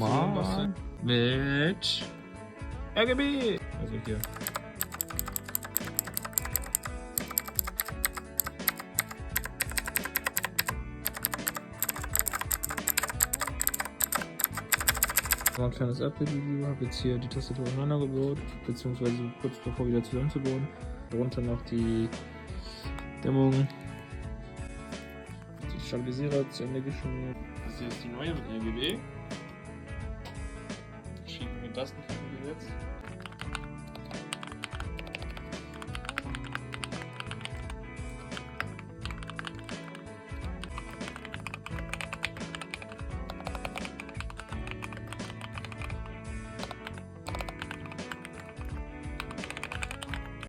zusammenbasteln. Mit RGB. Also hier. Ein kleines Update-Video, habe jetzt hier die Tastatur auseinandergebaut, beziehungsweise kurz davor wieder zusammenzubauen. Darunter noch die Dämmung, die Stabilisierer zu Ende geschmiert. Das hier ist die neue mit RGB. Verschiedene Tastenkarten gesetzt.